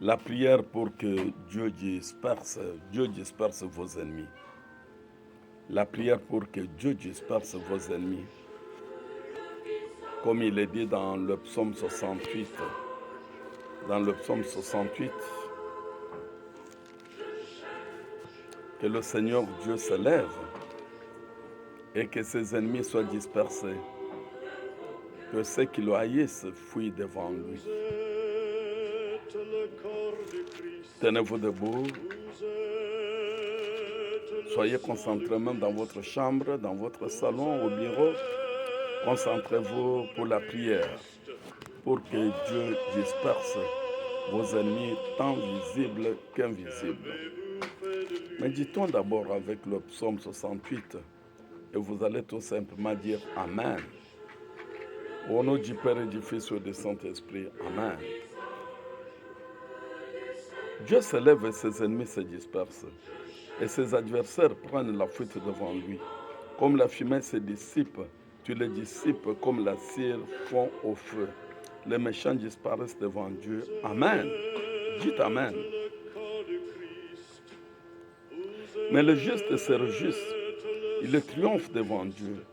La prière pour que Dieu disperse vos ennemis. La prière pour que Dieu disperse vos ennemis. Comme il est dit dans le psaume 68. Dans le psaume 68, que le Seigneur Dieu se lève et que ses ennemis soient dispersés, que ceux qui le haïssent fuient devant lui. Tenez-vous debout, soyez concentrés même dans votre chambre, dans votre salon, au bureau. Concentrez-vous pour la prière, pour que Dieu disperse vos ennemis tant visibles qu'invisibles. Méditons d'abord avec le psaume 68 et vous allez tout simplement dire Amen. Au nom du Père et du Fils et du Saint-Esprit, Amen. Dieu se lève et ses ennemis se dispersent, et ses adversaires prennent la fuite devant lui. Comme la fumée se dissipe, tu les dissipes comme la cire fond au feu. Les méchants disparaissent devant Dieu. Amen. Dites Amen. Mais les justes se réjouissent. Ils triomphent devant Dieu.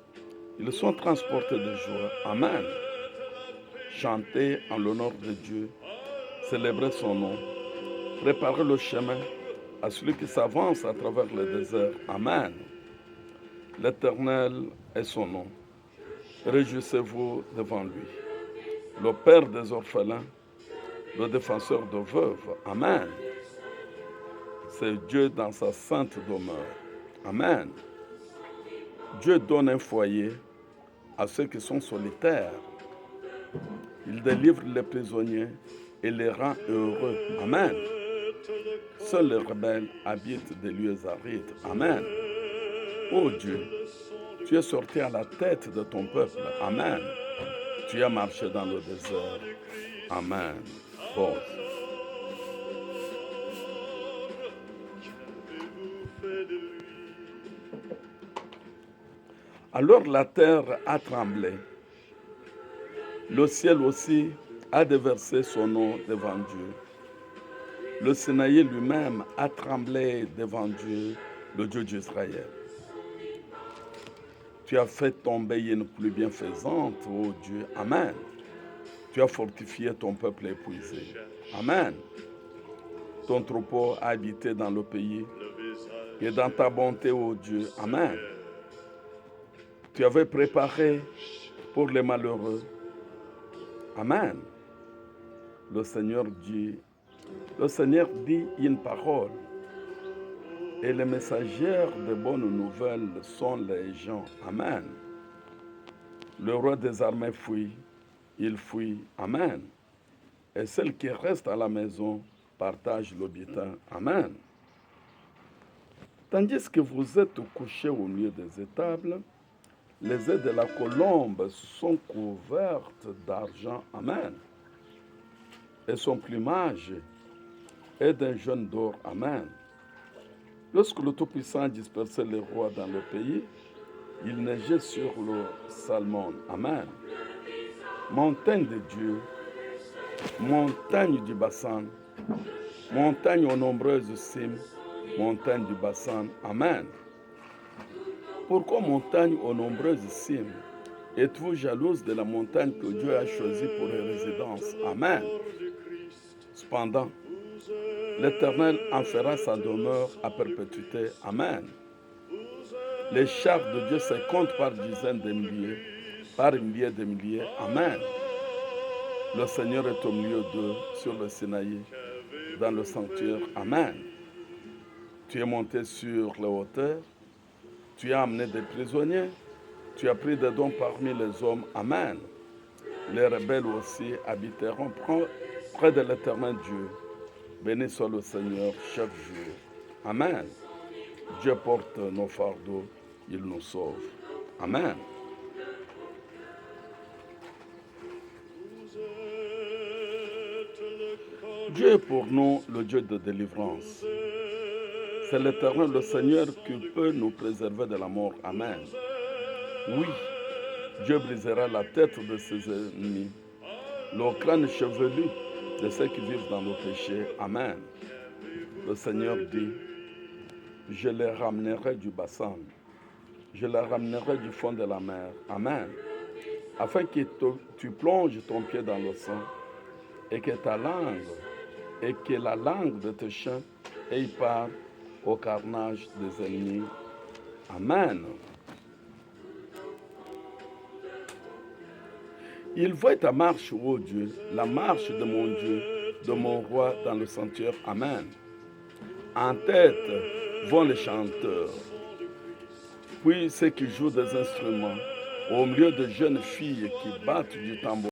Ils sont transportés de joie. Amen. Chantez en l'honneur de Dieu. Célébrez son nom. Préparez le chemin à celui qui s'avance à travers le désert. Amen. L'Éternel est son nom. Réjouissez-vous devant lui. Le Père des orphelins, le défenseur de veuves. Amen. C'est Dieu dans sa sainte demeure. Amen. Dieu donne un foyer à ceux qui sont solitaires. Il délivre les prisonniers et les rend heureux. Amen. Seuls les rebelles habitent des lieux arides. Amen. Ô Dieu, tu es sorti à la tête de ton peuple. Amen. Tu as marché dans le désert. Amen. Bon. Alors la terre a tremblé. Le ciel aussi a déversé son nom devant Dieu. Le Sinaï lui-même a tremblé devant Dieu, le Dieu d'Israël. Tu as fait tomber une pluie bienfaisante, ô Dieu. Amen. Tu as fortifié ton peuple épuisé. Amen. Ton troupeau a habité dans le pays et dans ta bonté, ô Dieu. Amen. Tu avais préparé pour les malheureux. Amen. Le Seigneur dit une parole et les messagères de bonnes nouvelles sont les gens. Amen. Le roi des armées fuit, il fuit. Amen. Et celle qui reste à la maison partage le butin. Amen. Tandis que vous êtes couchés au milieu des étables, les ailes de la colombe sont couvertes d'argent. Amen. Et son plumage est d'un jaune d'or. Amen. Lorsque le Tout-Puissant dispersait les rois dans le pays, il neigeait sur le Salmon. Amen. Montagne de Dieu, montagne du Bassan, montagne aux nombreuses cimes, montagne du Bassan. Amen. Pourquoi montagne aux nombreuses cimes? Êtes-vous jalouse de la montagne que Dieu a choisie pour résidence? Amen. Cependant, l'Éternel en fera sa demeure à perpétuité. Amen. Les chars de Dieu se comptent par dizaines de milliers, par milliers de milliers. Amen. Le Seigneur est au milieu d'eux sur le Sinaï, dans le sanctuaire. Amen. Tu es monté sur les hauteurs, tu as amené des prisonniers, tu as pris des dons parmi les hommes. Amen. Les rebelles aussi habiteront près de l'Éternel Dieu. Béni soit le Seigneur chaque jour. Amen. Dieu porte nos fardeaux, il nous sauve. Amen. Dieu est pour nous le Dieu de délivrance. C'est l'Éternel, le Seigneur, qui peut nous préserver de la mort. Amen. Oui, Dieu brisera la tête de ses ennemis. Le crâne chevelu de ceux qui vivent dans le péché. Amen. Le Seigneur dit, je les ramènerai du bassin, je les ramènerai du fond de la mer. Amen. Afin que tu plonges ton pied dans le sang et que la langue de tes chiens ait part au carnage des ennemis. Amen. Il voit ta marche, ô Dieu, la marche de mon Dieu, de mon roi dans le sanctuaire. Amen. En tête vont les chanteurs, puis ceux qui jouent des instruments, au milieu de jeunes filles qui battent du tambour.